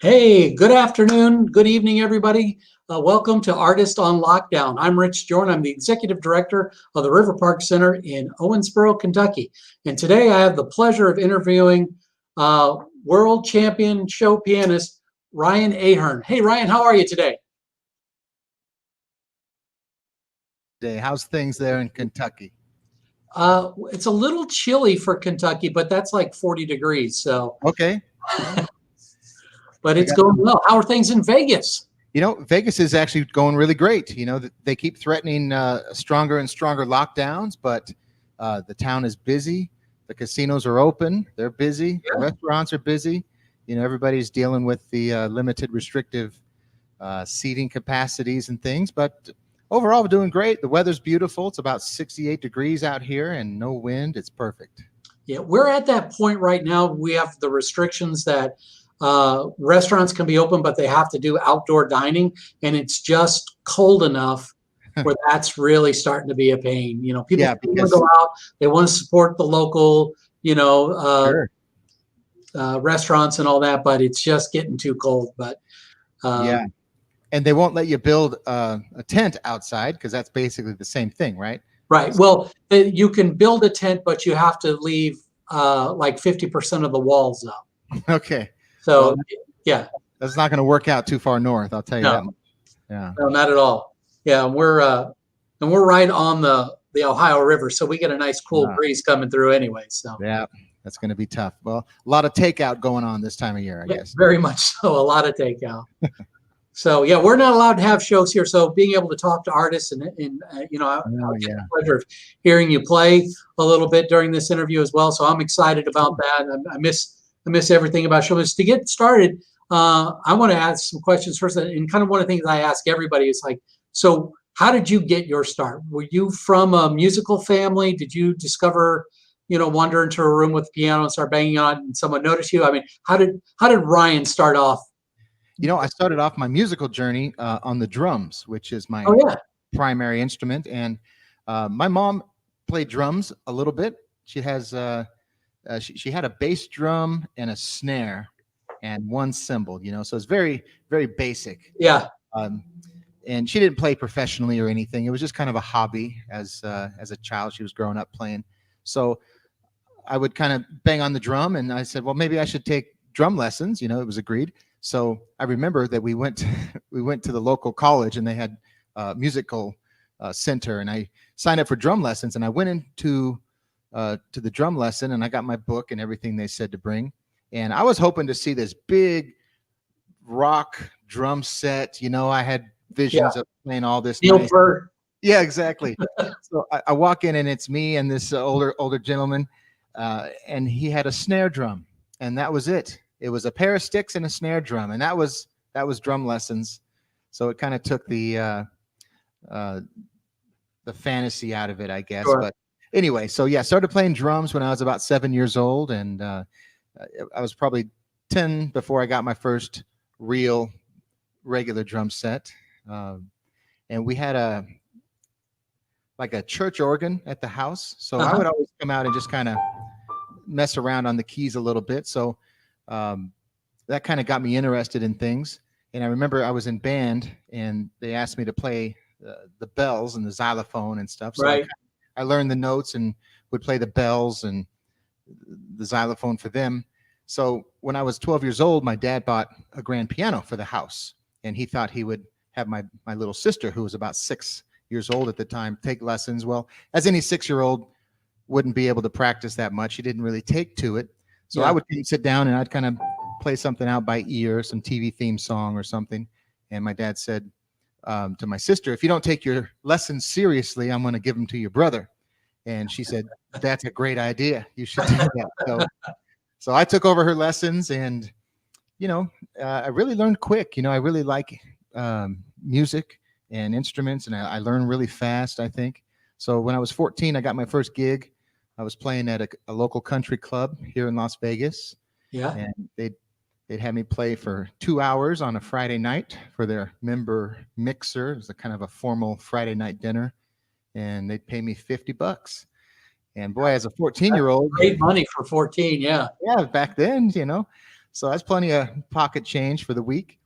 Hey, good afternoon, good evening, everybody. Welcome to Artist on Lockdown. I'm Rich Jorn. I'm the Executive Director of the River Park Center in Owensboro, Kentucky. And today I have the pleasure of interviewing world champion show pianist Ryan Ahern. Hey, Ryan, how are you today? Day. How's things there in Kentucky? It's a little chilly for Kentucky, but that's like 40 degrees. So, Okay. Well, but we it's got going well. How are things in Vegas? Vegas is actually going really great. They keep threatening stronger and stronger lockdowns, but the town is busy. The casinos are open. They're busy. The Yeah. restaurants are busy. Everybody's dealing with the limited restrictive seating capacities and things, but overall, we're doing great. The weather's beautiful. It's about 68 degrees out here and no wind. It's perfect. Yeah, we're at that point right now. We have the restrictions that restaurants can be open, but they have to do outdoor dining, and it's just cold enough where that's really starting to be a pain. People Yeah, want to because go out, they want to support the local, sure. restaurants and all that, but it's just getting too cold. But Yeah. um, And they won't let you build a tent outside because that's basically the same thing, right? right, well, you can build a tent, but you have to leave like 50% of the walls up. Okay. Well, So, yeah, that's not going to work out too far north. I'll tell you no. that much. Yeah. No, not at all. Yeah, we're right on the Ohio River, so we get a nice cool Uh, breeze coming through anyway. So yeah. That's going to be tough. Well, a lot of takeout going on this time of year, I yeah, guess. very much so. A lot of takeout. So yeah, we're not allowed to have shows here. So being able to talk to artists and Oh, I'll get the yeah. pleasure of hearing you play a little bit during this interview as well. So I'm excited about that. I miss everything about shows. To get started, I want to ask some questions first, and kind of one of the things I ask everybody is like, so how did you get your start? Were you from a musical family? Did you discover, wander into a room with a piano and start banging on it and someone noticed you? I mean, how did Ryan start off? I started off my musical journey on the drums, which is my Oh yeah. primary instrument. And my mom played drums a little bit. She had a bass drum and a snare and one cymbal, so it's very, very basic. Yeah. Um, and she didn't play professionally or anything. It was just kind of a hobby as a child. She was growing up playing. So I would kind of bang on the drum, and I said, well, maybe I should take drum lessons. It was agreed. So I remember that we went we went to the local college, and they had musical center, and I signed up for drum lessons, and I went into to the drum lesson, and I got my book and everything they said to bring, and I was hoping to see this big rock drum set. I had Yeah. visions of playing all this Neil nice. Peart. Yeah, exactly. So I walk in, and it's me and this older gentleman, and he had a snare drum, and that was it. It was a pair of sticks and a snare drum, and that was drum lessons. So it kind of took uh, the fantasy out of it, I guess. Sure. But anyway, so yeah, started playing drums when I was about 7 years old, and I was probably 10 before I got my first real regular drum set. Um, and we had a church organ at the house, so I Uh-huh. would always come out and just kind of mess around on the keys a little bit. So um, that kind of got me interested in things. And I remember I was in band, and they asked me to play the bells and the xylophone and stuff. So Right. I learned the notes and would play the bells and the xylophone for them. So when I was 12 years old, my dad bought a grand piano for the house, and he thought he would have my little sister, who was about 6 years old at the time, take lessons. Well, as any 6-year-old wouldn't be able to practice that much, he didn't really take to it. So I Yeah. would sit down and I'd kind of play something out by ear, some TV theme song or something. And my dad said to my sister, if you don't take your lessons seriously, I'm going to give them to your brother. And she said, that's a great idea. You should do that. So I took over her lessons, and I really learned quick. I really like music and instruments, and I learned really fast, I think. So when I was 14, I got my first gig. I was playing at a local country club here in Las Vegas, Yeah. and they'd have me play for 2 hours on a Friday night for their member mixer. It was a kind of a formal Friday night dinner, and they'd pay me $50. And boy, as a 14-year-old, Great money for 14. Yeah. yeah, back then, So that's plenty of pocket change for the week.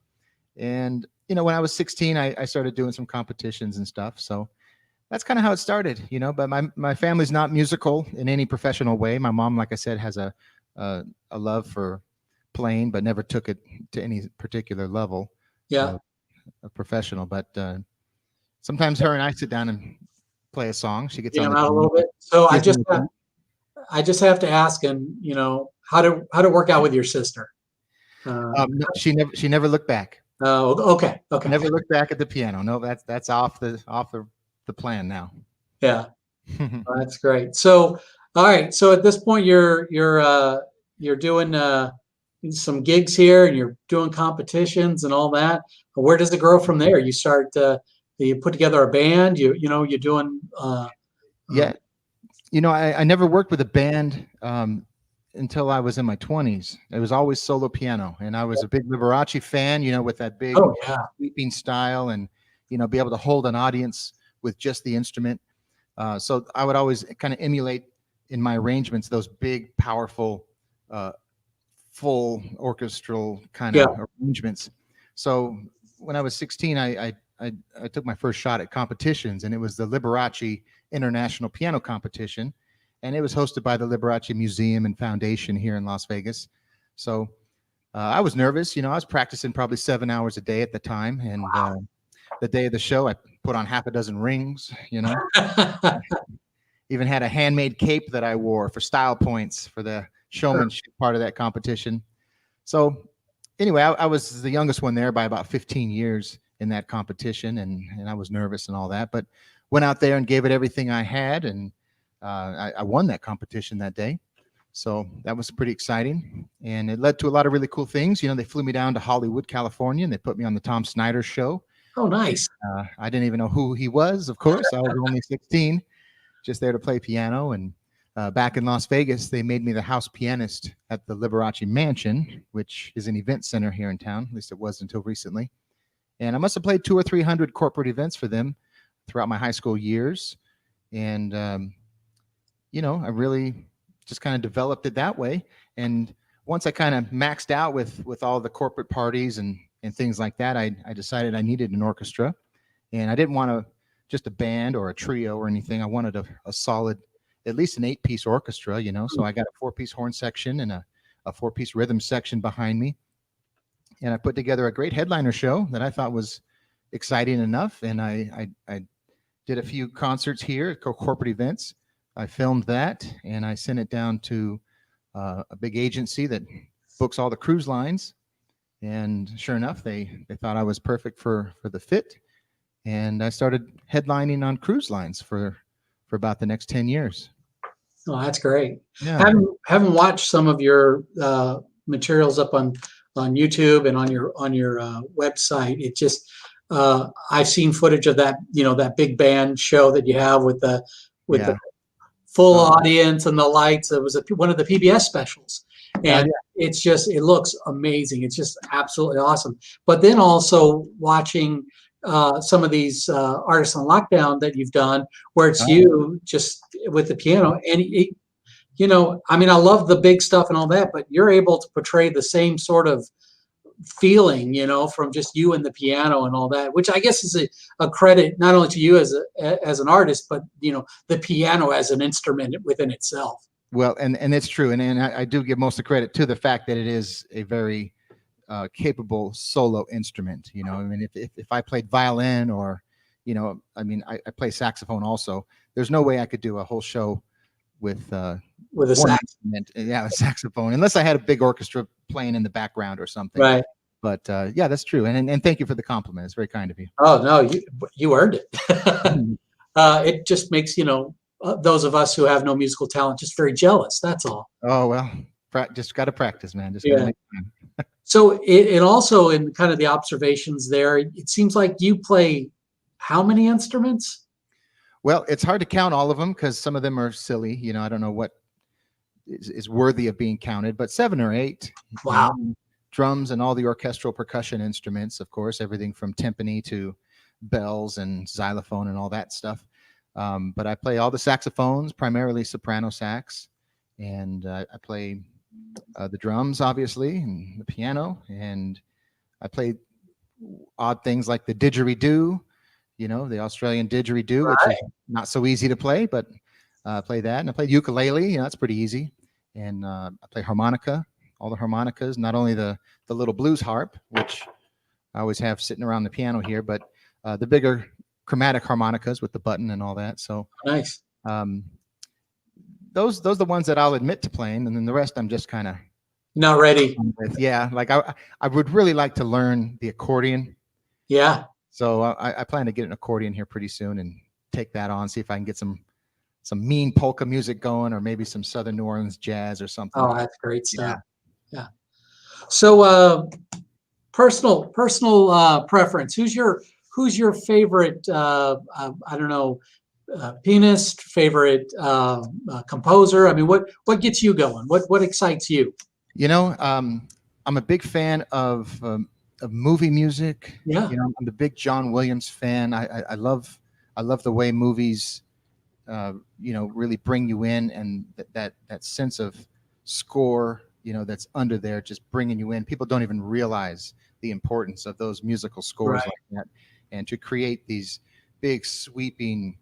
And, when I was 16, I started doing some competitions and stuff. So that's kind of how it started, but my family's not musical in any professional way. My mom, like I said, has a love for playing, but never took it to any particular level Yeah. of a professional. But sometimes her and I sit down and play a song. She gets on Jam the out a drums, little bit. So gives me a beat. I just have to ask, and how to work out with your sister. No, she never looked back. Oh, okay. Never looked back at the piano. No, that's off the plan now. Yeah, that's great. So, all right. So at this point, you're doing some gigs here, and you're doing competitions and all that. Where does it grow from there? You start you put together a band. You're doing. Yeah, I never worked with a band until I was in my 20s. It was always solo piano, and I was a big Liberace fan. With that big Oh yeah. sweeping style, and be able to hold an audience with just the instrument. So I would always kind of emulate in my arrangements those big, powerful, full orchestral kind of arrangements. So when I was 16, I took my first shot at competitions, and it was the Liberace International Piano Competition, and it was hosted by the Liberace Museum and Foundation here in Las Vegas. So I was nervous. I was practicing probably 7 hours a day at the time, and the day of the show, I put on half a dozen rings. Even had a handmade cape that I wore for style points for the showmanship part of that competition. So anyway, I was the youngest one there by about 15 years in that competition, and I was nervous and all that, but went out there and gave it everything I had, and I won that competition that day. So that was pretty exciting, and it led to a lot of really cool things. They flew me down to Hollywood, California, and they put me on the Tom Snyder show. Oh, nice. I didn't even know who he was, of course. I was only 16, just there to play piano. And back in Las Vegas, they made me the house pianist at the Liberace Mansion, which is an event center here in town. At least it was until recently. And I must have played 200 or 300 corporate events for them throughout my high school years. And, I really just kind of developed it that way. And once I kind of maxed out with all the corporate parties and things like that, I decided I needed an orchestra. And I didn't want just a band or a trio or anything. I wanted a solid, at least an 8-piece orchestra, So I got a 4-piece horn section and a 4-piece rhythm section behind me. And I put together a great headliner show that I thought was exciting enough. And I did a few concerts here at corporate events. I filmed that, and I sent it down to a big agency that books all the cruise lines. And sure enough, they thought I was perfect for the fit. And I started headlining on cruise lines for about the next 10 years. Oh, that's great. Yeah. Haven't watched some of your materials up on YouTube and on your website. It just I've seen footage of that that big band show that you have with the full audience and the lights. It was one of the PBS specials, and it looks amazing. It's just absolutely awesome. But then also watching some of these artists on lockdown that you've done, where it's you just with the piano, and I love the big stuff and all that, but you're able to portray the same sort of feeling, from just you and the piano and all that, which I guess is a credit not only to you as an artist, but the piano as an instrument within itself. Well, and it's true, and I do give most of the credit to the fact that it is a very capable solo instrument. If I played violin or, I play saxophone also. There's no way I could do a whole show with a saxophone, unless I had a big orchestra playing in the background or something. Right. But that's true. And thank you for the compliment. It's very kind of you. Oh no, you earned it. It just makes those of us who have no musical talent just very jealous. That's all. Oh well, just got to practice, man. Just gotta make time. So it also, in kind of the observations there, it seems like you play how many instruments? Well, it's hard to count all of them because some of them are silly. I don't know what is worthy of being counted, but 7 or 8. Wow. Drums and all the orchestral percussion instruments, of course, everything from timpani to bells and xylophone and all that stuff. But I play all the saxophones, primarily soprano sax, and I play the drums, obviously, and the piano, and I played odd things like the didgeridoo, the Australian didgeridoo, which is not so easy to play, but I play that. And I played ukulele, that's pretty easy. And I play harmonica, all the harmonicas, not only the little blues harp, which I always have sitting around the piano here, but the bigger chromatic harmonicas with the button and all that. So Nice. Those are the ones that I'll admit to playing, and then the rest I'm just kind of not ready. Yeah, like I would really like to learn the accordion. Yeah. So I plan to get an accordion here pretty soon and take that on, see if I can get some mean polka music going, or maybe some Southern New Orleans jazz or something. Oh, that's great stuff. Yeah. So personal preference. Who's your favorite? I don't know. Pianist, favorite composer. I mean, what gets you going? What excites you? I'm a big fan of movie music. Yeah. I'm a big John Williams fan. I love the way movies, really bring you in, and that sense of score, that's under there, just bringing you in. People don't even realize the importance of those musical scores like that, and to create these big sweeping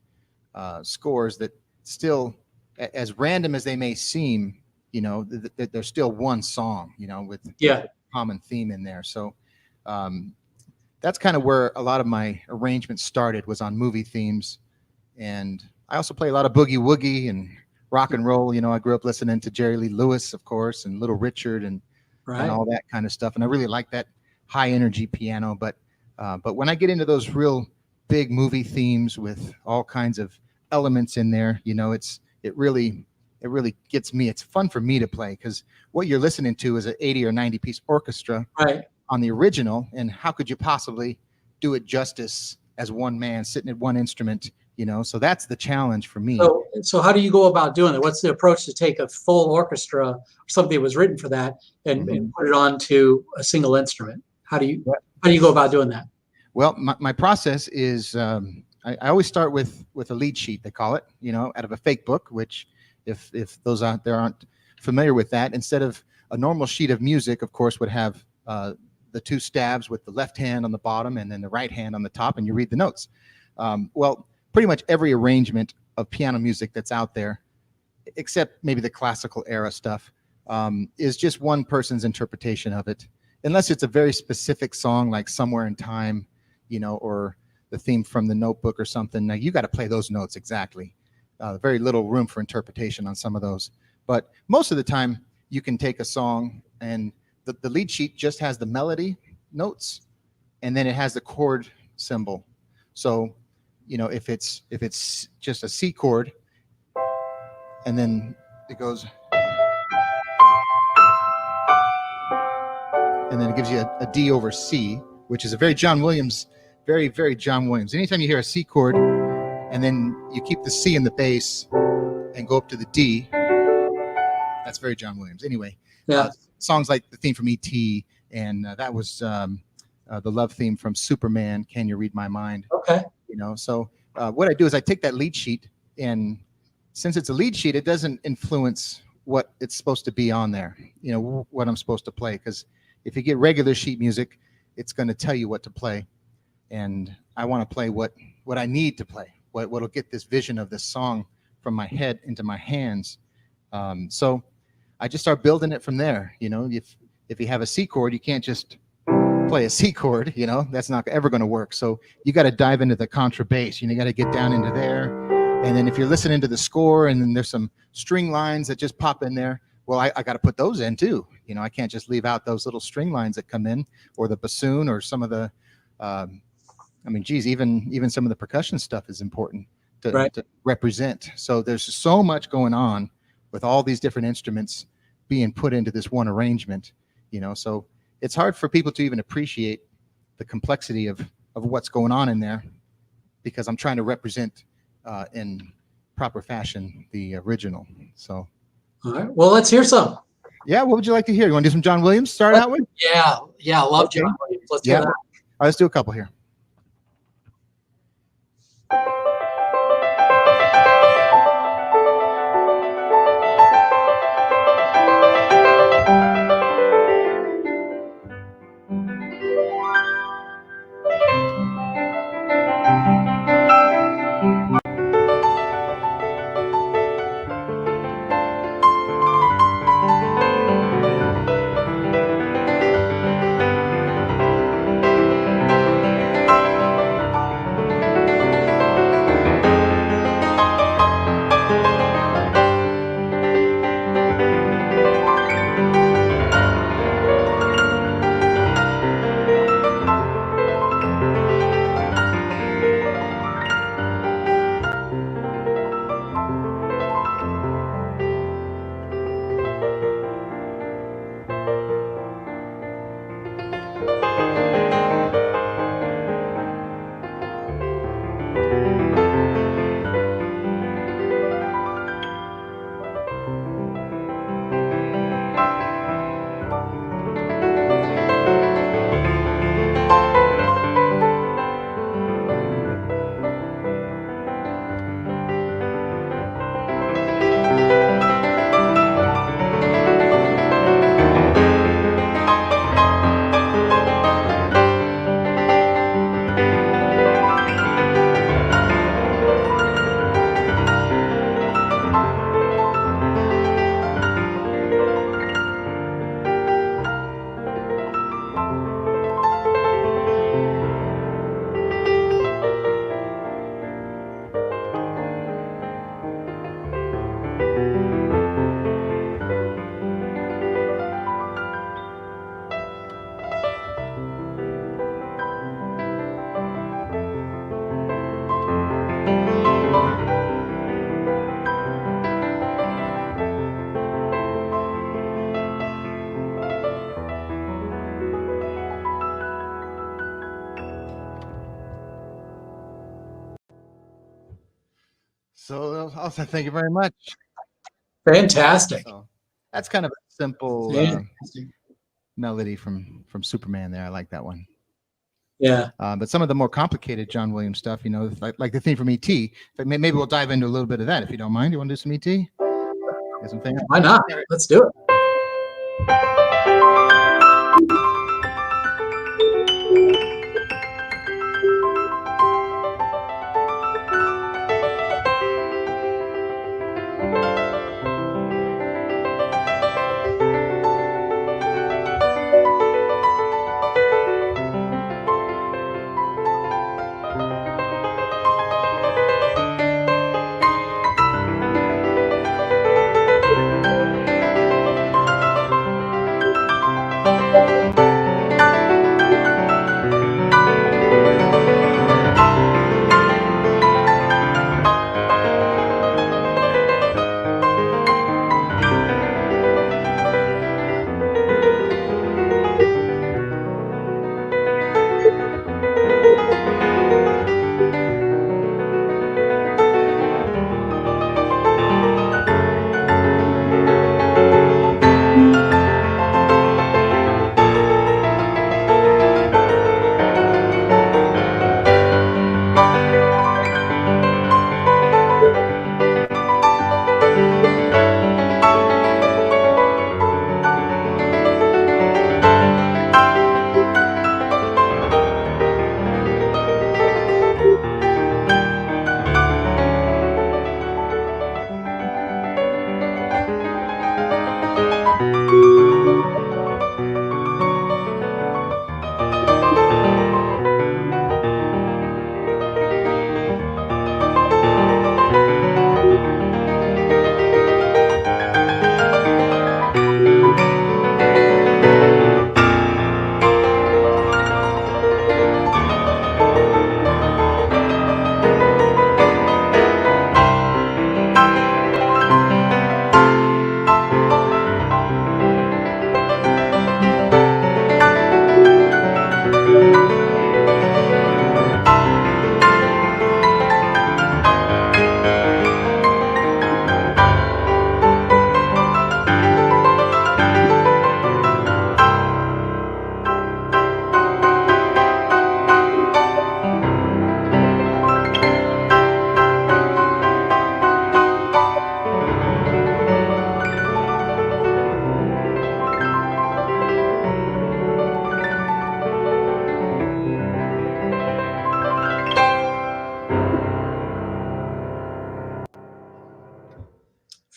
scores that still, as random as they may seem, there's still one song, with a common theme in there. So that's kind of where a lot of my arrangements started, was on movie themes. And I also play a lot of boogie woogie and rock and roll. I grew up listening to Jerry Lee Lewis, of course, and Little Richard and all that kind of stuff. And I really like that high energy piano. But when I get into those real big movie themes with all kinds of elements in there, it really gets me. It's fun for me to play, because what you're listening to is an 80 or 90 piece orchestra on the original, and how could you possibly do it justice as one man sitting at one instrument? So that's the challenge for me. So how do you go about doing it? What's the approach to take a full orchestra, or something that was written for that, and put it onto a single instrument? How do you go about doing that? Well, my process is I always start with a lead sheet, they call it, out of a fake book, which if those out there aren't familiar with that, instead of a normal sheet of music, of course, would have the two stabs with the left hand on the bottom and then the right hand on the top, and you read the notes. Well, pretty much every arrangement of piano music that's out there, except maybe the classical era stuff, is just one person's interpretation of it, unless it's a very specific song like Somewhere in Time, or the theme from The Notebook or something. Now you got to play those notes exactly. Very little room for interpretation on some of those. But most of the time, you can take a song and the lead sheet just has the melody notes, and then it has the chord symbol. So, if it's just a C chord, and then it goes, and then it gives you a D over C, which is a very John Williams, very, very John Williams. Anytime you hear a C chord, and then you keep the C in the bass and go up to the D, that's very John Williams. Anyway, songs like the theme from E.T., and that was the love theme from Superman, Can You Read My Mind? Okay. So what I do is I take that lead sheet, and since it's a lead sheet, it doesn't influence what it's supposed to be on there, what I'm supposed to play. Because if you get regular sheet music, it's going to tell you what to play. And I want to play what I need to play, what'll get this vision of this song from my head into my hands. So I just start building it from there. If you have a C chord, you can't just play a C chord, that's not ever going to work. So you got to dive into the contrabass, you got to get down into there. And then if you're listening to the score and then there's some string lines that just pop in there, well, I got to put those in too. I can't just leave out those little string lines that come in, or the bassoon, or some of the, even some of the percussion stuff is important to represent. So there's so much going on with all these different instruments being put into this one arrangement, so it's hard for people to even appreciate the complexity of what's going on in there, because I'm trying to represent in proper fashion the original. So, all right. Well, let's hear some. Yeah, what would you like to hear? You want to do some John Williams? Start out with? Yeah, I love John Williams. Let's hear that. All right, let's do a couple here. So also, thank you very much. Fantastic. So that's kind of a simple Fantastic. melody from Superman there. I like that one. Yeah. But some of the more complicated John Williams stuff, you know, like the theme from E.T. Maybe we'll dive into a little bit of that if you don't mind. You want to do some E.T.? Why not? Let's do it.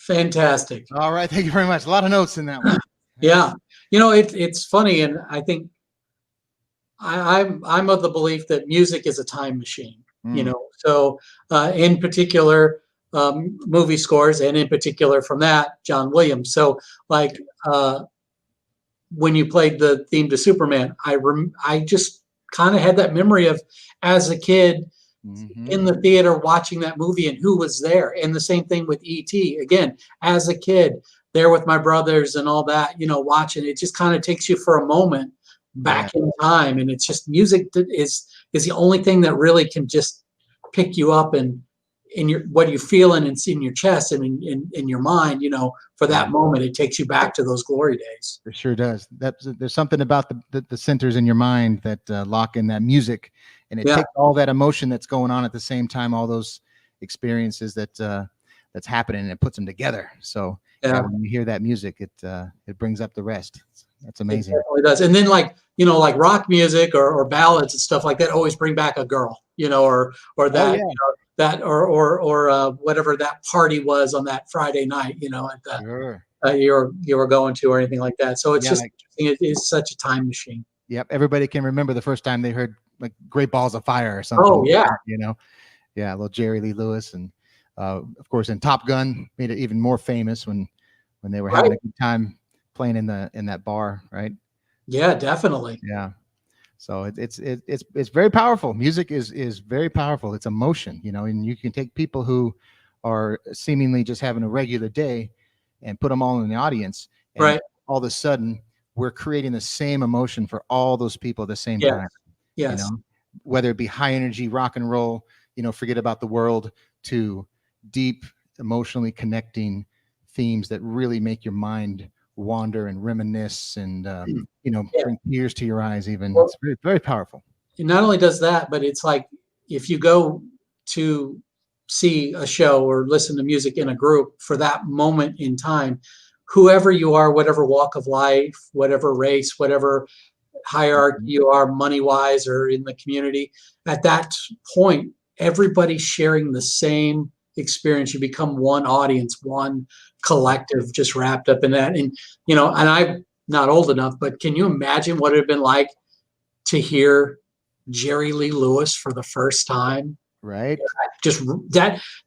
Fantastic. All right, thank you very much. A lot of notes in that one. Yeah. You know, it's funny, and I think I'm of the belief that music is a time machine. You know, so in particular, movie scores, and in particular from that, John Williams. So like when you played the theme to Superman, I just kind of had that memory of as a kid in the theater watching that movie and who was there. And the same thing with E.T. Again, as a kid, there with my brothers and all that, you know, watching it just kind of takes you for a moment back in time. And it's just music that is the only thing that really can just pick you up and in your what you feel and it's in your chest and in your mind, you know, for that moment, it takes you back to those glory days. It sure does. There's something about the centers in your mind that lock in that music, and it takes all that emotion that's going on at the same time, all those experiences that's happening, and it puts them together. So when you hear that music, it brings up the rest. That's amazing. It definitely does. And then like, you know, like rock music or ballads and stuff like that always bring back a girl, you know, or that, you know, that or whatever that party was on that Friday night, you know, at the you were going to or anything like that. So it's just it is such a time machine. Yep, everybody can remember the first time they heard like Great Balls of Fire or something. Oh yeah, like that, you know, little Jerry Lee Lewis, and of course in Top Gun made it even more famous when they were having a good time playing in that bar, right? Yeah, definitely. Yeah. So it's very powerful. Music is very powerful. It's emotion, you know, and you can take people who are seemingly just having a regular day and put them all in the audience. And all of a sudden we're creating the same emotion for all those people at the same time. Yes. You know, whether it be high energy rock and roll, you know, forget about the world, to deep, emotionally connecting themes that really make your mind wander and reminisce and, Yeah. bring tears to your eyes even. Well, It's very, very powerful. it not only does that, but it's like if you go to see a show or listen to music in a group for that moment in time, whoever you are, whatever walk of life, whatever race, whatever hierarchy you are, money wise or in the community, at that point, everybody's sharing the same experience. You become one audience, one collective, just wrapped up in that. And, and I'm not old enough, but can you imagine what it would have been like to hear Jerry Lee Lewis for the first time? Right. Just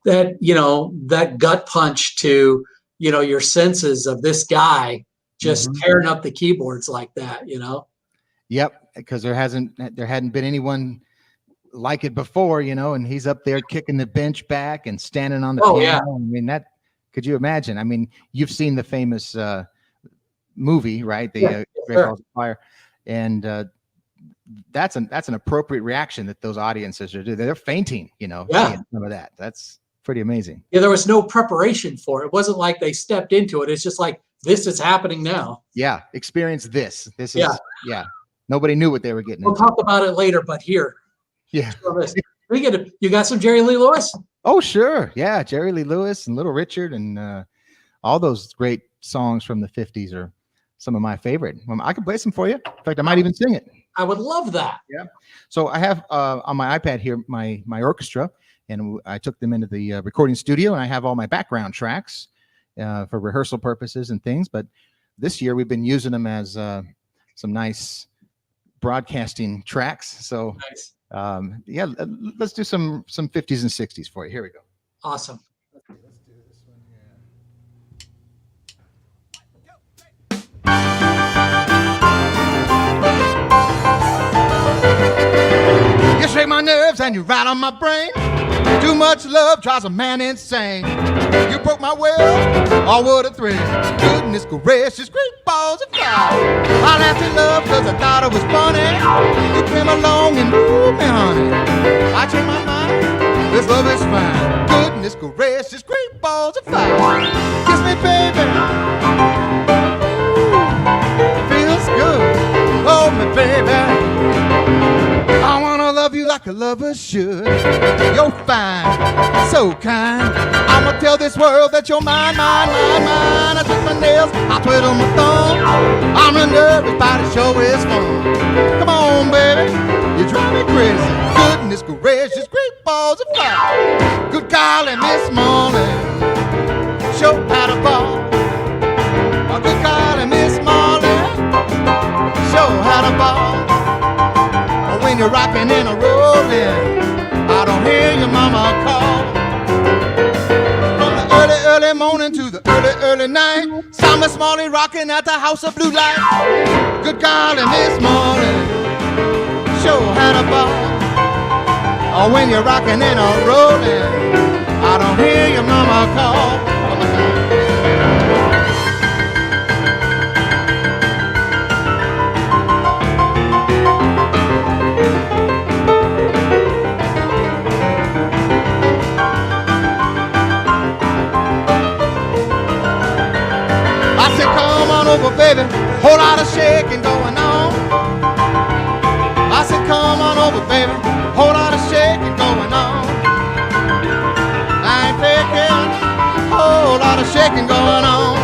that gut punch to, your senses of this guy just tearing up the keyboards like that, Yep. Because there hadn't been anyone like it before, and he's up there kicking the bench back and standing on the piano. Yeah. I mean, could you imagine? I mean, you've seen the famous movie, right? The Great Balls of Fire. And that's an appropriate reaction that those audiences are doing. They're fainting, seeing some of that. That's pretty amazing. Yeah, there was no preparation for it. It wasn't like they stepped into it. It's just like, this is happening now. Yeah, experience this. This is, nobody knew what they were getting We'll into. talk about it later, but here. Yeah. You got some Jerry Lee Lewis? Oh, sure. Yeah, Jerry Lee Lewis and Little Richard and all those great songs from the 50s are some of my favorite. I can play some for you. In fact, I might even sing it. I would love that. Yeah. So I have on my iPad here my orchestra, and I took them into the recording studio, and I have all my background tracks for rehearsal purposes and things. But this year we've been using them as some nice broadcasting tracks. So nice. Let's do some 50s and 60s for you. Here we go. Awesome. Let's do this one here. You shake my nerves and you rattle my brain. Too much love drives a man insane. You broke my will, all what a thrill. Goodness gracious, great balls of fire. I laughed in love cause I thought it was funny. You came along and moved me, honey. I changed my mind, this love is fine. Goodness gracious, great balls of fire. Kiss me, baby. Feels good. Hold me, baby. I wanna love you like a lover should. You're fine, so kind. I'ma tell this world that you're mine, mine, mine, mine. I twist my nails, I twiddle my thumb. I'm in everybody show is fun. Come on, baby, you drive me crazy. Goodness gracious, great balls of fire. Good golly, Miss Molly, show how to ball. Oh, good golly, Miss Molly, show how to ball. When you're rocking and a rolling, I don't hear your mama call. From the early, early morning to the early, early night, saw Miss Molly rocking at the House of Blue Light. Good golly, Miss Molly, show how to ball. Oh, when you're rocking and a rolling, I don't hear your mama call. Over, baby, whole lot of shaking going on. I said, come on over, baby, whole lot of shaking going on. I ain't faking, whole lot of shaking going on.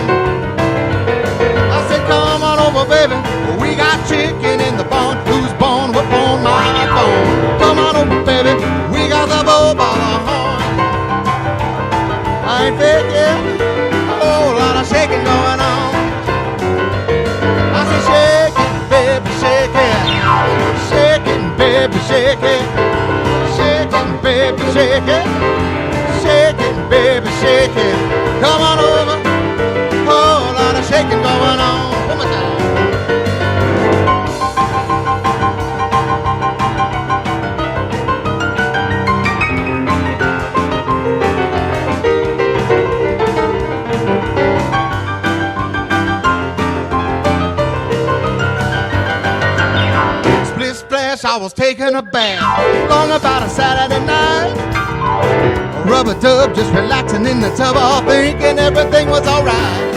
I said, come on over, baby, we got chicken in the barn. Who's born? We're born, my bone. Come on over, baby, we got the bull by the horn. I ain't faking, whole lot of shaking going on. Baby, shake it, shaking, baby, shake it, shaking, baby, shake it. Come on over, whole lot of shaking going on. One more time. I was taking a bath long about a Saturday night. rubber tub, just relaxing in the tub, all thinking everything was alright.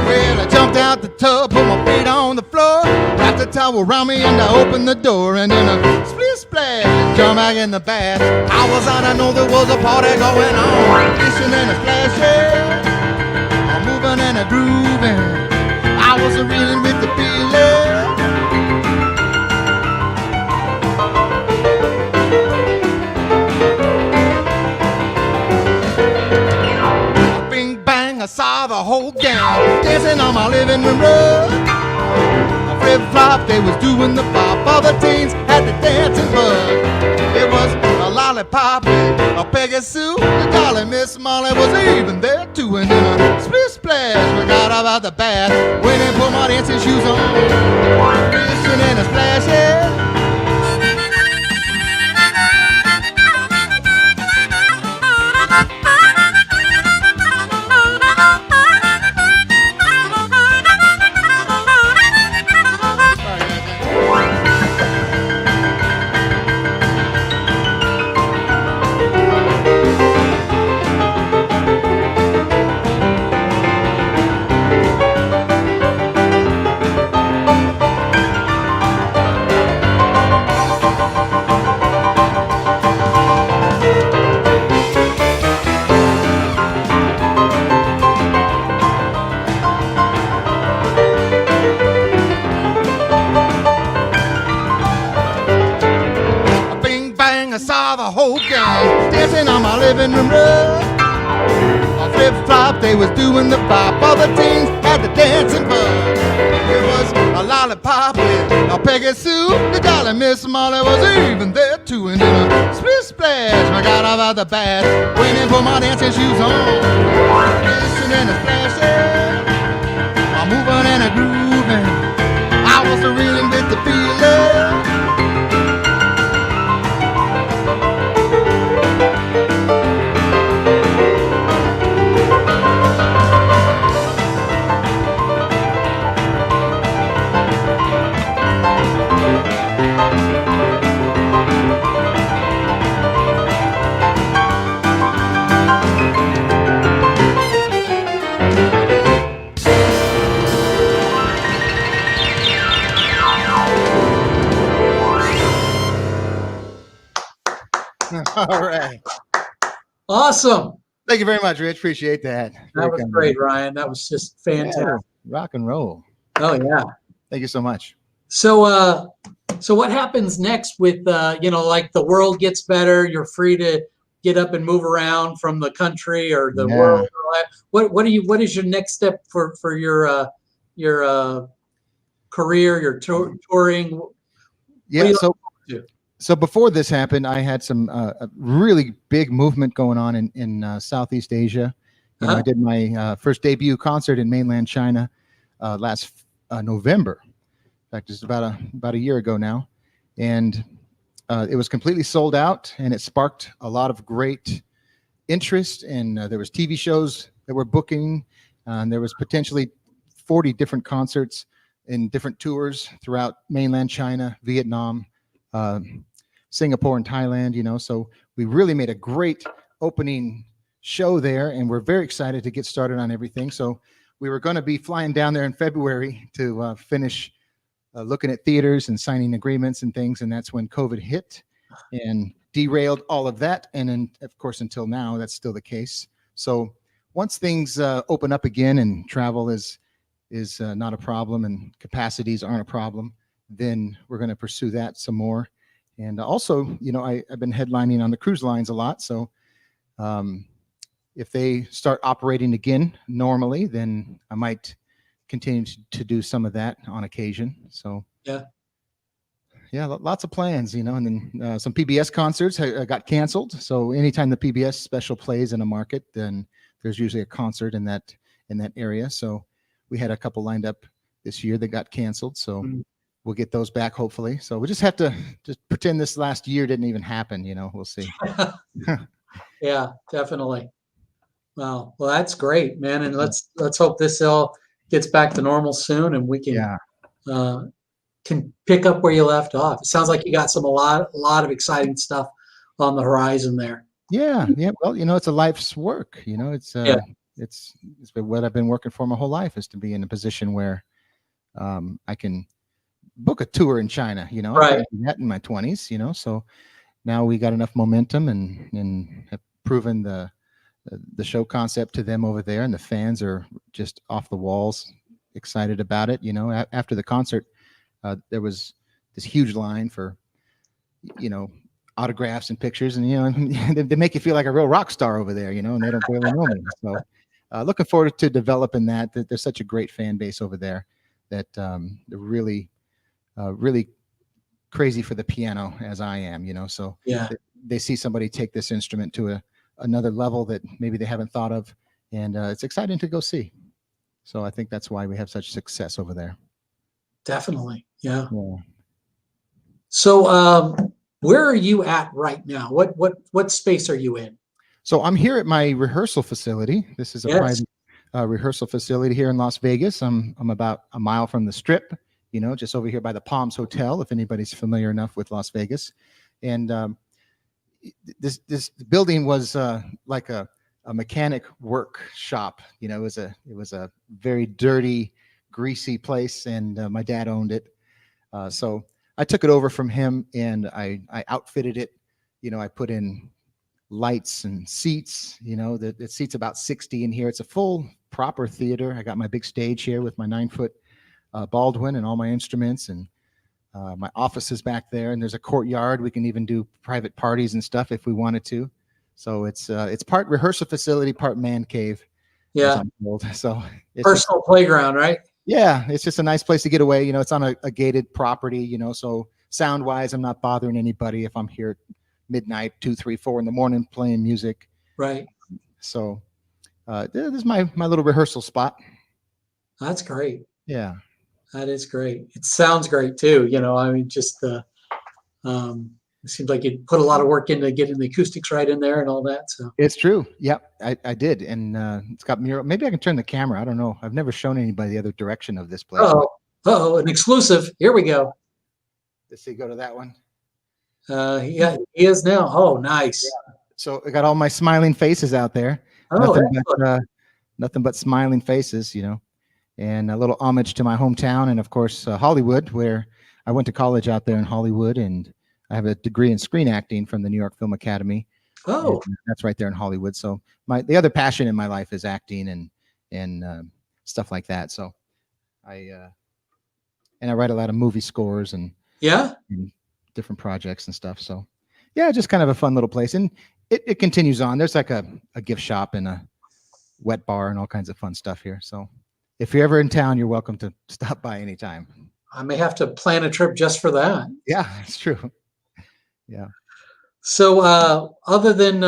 Well, I jumped out the tub, put my feet on the floor, wrapped the towel around me, and I opened the door, and then a split splash, jump back in the bath. I was on, I know there was a party going on, fishing and a splashing, I'm moving and a grooving. I was reeling with the feeling. Bing bang, I saw the whole gang dancing on my living room rug. A flip flop, they was doing the bop. All the teens had the dancing bug. It was a lollipop, a Peggy Sue, the dolly Miss Molly was even there too. And then a split splash, we got out of the bath. When they put my dancing shoes on, fishing and a splashing. I saw the whole gang dancing on my living room rug. A flip flop, they was doing the bop. All the teens had the dancing bug. It was a lollipop with a Peggy Sue. The dolly Miss Molly was even there too. And then a split splash, I got out of the bath, waiting for my dancing shoes on. Fishing and a splashing, I'm moving and a grooving. I was reeling with the feeling. All right. Awesome. Thank you very much, Rich. Appreciate that. That was great, Ryan. That was just fantastic. Yeah, rock and roll. Oh yeah. Thank you so much. So so what happens next with like the world gets better, you're free to get up and move around from the country or the world. What is your next step for your career, your touring? Yeah, so before this happened, I had some a really big movement going on in Southeast Asia. I did my first debut concert in mainland China last November. In fact, it's about a year ago now, and it was completely sold out, and it sparked a lot of great interest. And there was TV shows that were booking, and there was potentially 40 different concerts in different tours throughout mainland China, Vietnam, Singapore, and Thailand. So we really made a great opening show there, and we're very excited to get started on everything. So we were going to be flying down there in February to finish looking at theaters and signing agreements and things, and that's when COVID hit and derailed all of that. And then, of course, until now, that's still the case. So once things open up again and travel is not a problem and capacities aren't a problem, then we're going to pursue that some more. And also, I've been headlining on the cruise lines a lot. So if they start operating again normally, then I might continue to do some of that on occasion. So yeah, lots of plans, and then some PBS concerts got canceled. So anytime the PBS special plays in a market, then there's usually a concert in that area. So we had a couple lined up this year that got canceled. So we'll get those back hopefully. So we just have to pretend this last year didn't even happen. We'll see. Yeah, definitely. Wow. Well, that's great, man. And let's hope this all gets back to normal soon, and we can pick up where you left off. It sounds like you got a lot of exciting stuff on the horizon there. Yeah, yeah. Well, it's a life's work. Yeah. It's what I've been working for my whole life, is to be in a position where I can book a tour in China. I Right. couldn't do that in my 20s. So now we got enough momentum and have proven the show concept to them over there, and the fans are just off the walls, excited about it. After the concert, there was this huge line for autographs and pictures, and they make you feel like a real rock star over there, and they don't barely know me. So looking forward to developing that. There's such a great fan base over there that they're really really crazy for the piano, as I am. So Yeah. they see somebody take this instrument to another level that maybe they haven't thought of, and it's exciting to go see. So I think that's why we have such success over there. Definitely. Yeah. Yeah. So where are you at right now? What space are you in? So I'm here at my rehearsal facility. This is a Yes. private rehearsal facility here in Las Vegas. I'm about a mile from the Strip, just over here by the Palms Hotel, if anybody's familiar enough with Las Vegas. And this building was like a mechanic workshop. It was a very dirty, greasy place, and my dad owned it. So I took it over from him, and I outfitted it. I put in lights and seats. It seats about 60 in here. It's a full proper theater. I got my big stage here with my 9-foot Baldwin and all my instruments, and my office is back there, and there's a courtyard. We can even do private parties and stuff if we wanted to. So it's part rehearsal facility, part man cave. Yeah. As I'm told. So it's Personal playground, right? yeah, it's just a nice place to get away. It's on a gated property, so sound wise, I'm not bothering anybody if I'm here at midnight, 2, 3, 4 in the morning playing music. Right. So this is my little rehearsal spot. That's great. Yeah. That is great. It sounds great too. I mean, just it seems like you put a lot of work into getting the acoustics right in there and all that. So It's true. Yep, I did. And it's got mural. Maybe I can turn the camera. I don't know. I've never shown anybody the other direction of this place. Oh, an exclusive. Here we go. Let's see, go to that one. He is now. Oh, nice. Yeah. So I got all my smiling faces out there. Oh, nothing but smiling faces, and a little homage to my hometown, and of course Hollywood, where I went to college out there in Hollywood, and I have a degree in screen acting from the New York Film Academy. Oh, that's right there in Hollywood. So the other passion in my life is acting and stuff like that. So I write a lot of movie scores and different projects and stuff. So yeah, just kind of a fun little place, and it continues on. There's like a gift shop and a wet bar and all kinds of fun stuff here. So if you're ever in town, you're welcome to stop by anytime. I may have to plan a trip just for that. Yeah, it's true. Yeah. So other than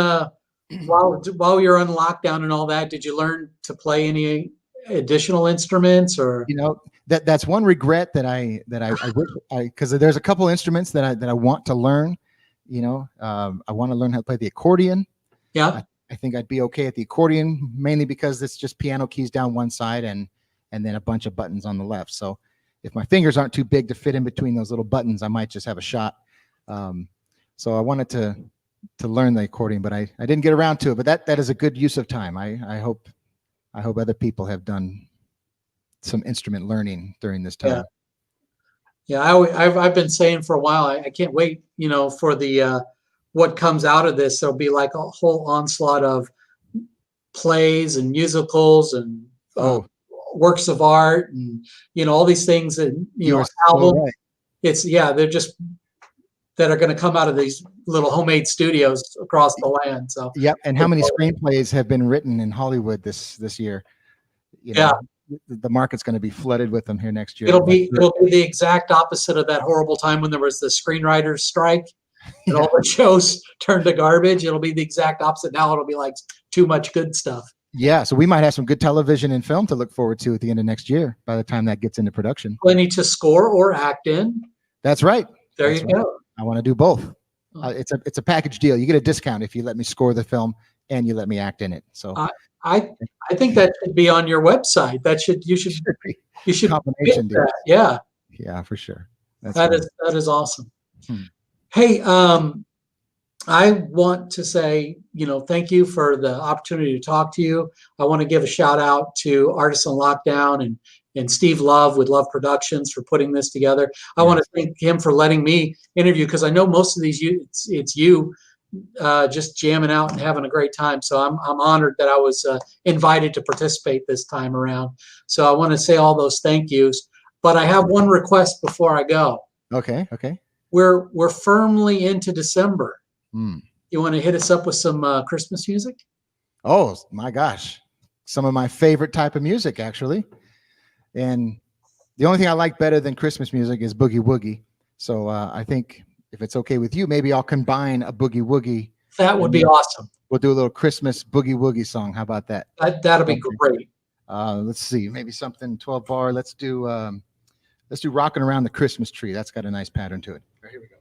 while you're on lockdown and all that, did you learn to play any additional instruments or? That's one regret that I wish because there's a couple instruments that I want to learn. I want to learn how to play the accordion. Yeah. I think I'd be okay at the accordion, mainly because it's just piano keys down one side and then a bunch of buttons on the left. So if my fingers aren't too big to fit in between those little buttons, I might just have a shot. So I wanted to learn the accordion, but I didn't get around to it. But that is a good use of time. I hope other people have done some instrument learning during this time. Yeah, I've been saying for a while, I can't wait, for the what comes out of this. There'll be like a whole onslaught of plays and musicals and works of art and all these things and albums. Right. They're just that are going to come out of these little homemade studios across the land. So yep. And how many screenplays have been written in Hollywood this year? The market's going to be flooded with them here next year. It'll be the exact opposite of that horrible time when there was the screenwriters strike and all the shows turned to garbage. It'll be the exact opposite. Now it'll be like too much good stuff. Yeah, so we might have some good television and film to look forward to at the end of next year by the time that gets into production. Plenty to score or act in. That's right. That's you go. I want to do both. It's a package deal. You get a discount if you let me score the film and you let me act in it. So I think that should be on your website. You should combination deal. Yeah. Yeah, for sure. That is awesome. Hey, I want to say, thank you for the opportunity to talk to you. I want to give a shout out to Artists on Lockdown and Steve Love with Love Productions for putting this together. I want to thank him for letting me interview, because I know most of these it's you just jamming out and having a great time. So I'm honored that I was invited to participate this time around. So I want to say all those thank yous. But I have one request before I go. Okay. Okay. We're firmly into December. Hmm. You want to hit us up with some Christmas music? Oh my gosh, some of my favorite type of music, actually. And the only thing I like better than Christmas music is boogie woogie. So I think if it's okay with you, maybe I'll combine a boogie woogie. That would be awesome. We'll do a little Christmas boogie woogie song. How about that? That'll be great. Let's see, maybe something 12 bar. Let's do Rocking Around the Christmas Tree. That's got a nice pattern to it. Here we go.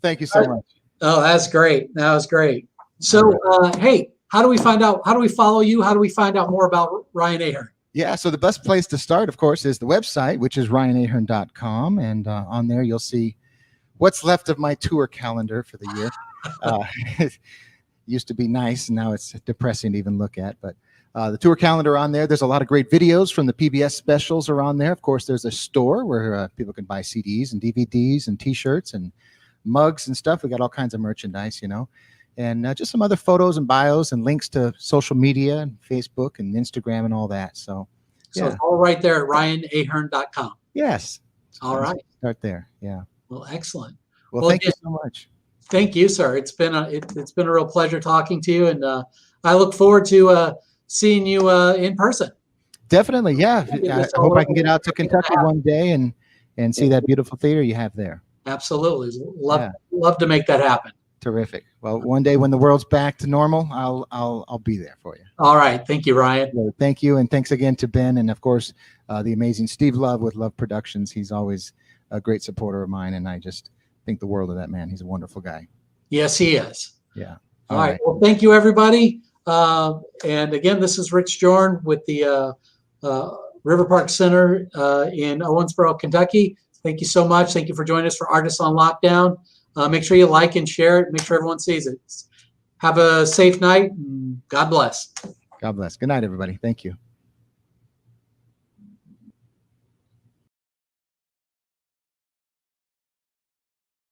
Thank you so much. Oh, that's great. That was great. So, hey, how do we find out? How do we follow you? How do we find out more about Ryan Ahern? Yeah, so the best place to start, of course, is the website, which is ryanahern.com. And on there, you'll see what's left of my tour calendar for the year. It used to be nice, and now it's depressing to even look at. But the tour calendar on there, there's a lot of great videos from the PBS specials are on there. Of course, there's a store where people can buy CDs and DVDs and T-shirts and mugs and stuff. We got all kinds of merchandise, and just some other photos and bios and links to social media and Facebook and Instagram and all that. So it's all right there at ryanahern.com. Yes. All right. Start there. Yeah. Well, excellent. Well, thank you so much. Thank you, sir. It's been a real pleasure talking to you, and I look forward to seeing you in person. Definitely. Yeah. I hope I can get out to Kentucky one day and see that beautiful theater you have there. Absolutely. Love to make that happen. Terrific. Well, one day when the world's back to normal, I'll be there for you. All right. Thank you, Ryan. Well, thank you. And thanks again to Ben. And of course, the amazing Steve Love with Love Productions. He's always a great supporter of mine. And I just think the world of that man. He's a wonderful guy. Yes, he is. Yeah. All right. Well, thank you, everybody. And again, this is Rich Jorn with the River Park Center in Owensboro, Kentucky. Thank you so much. Thank you for joining us for Artists on Lockdown. Make sure you like and share it. Make sure everyone sees it. Have a safe night. And God bless. God bless. Good night, everybody. Thank you.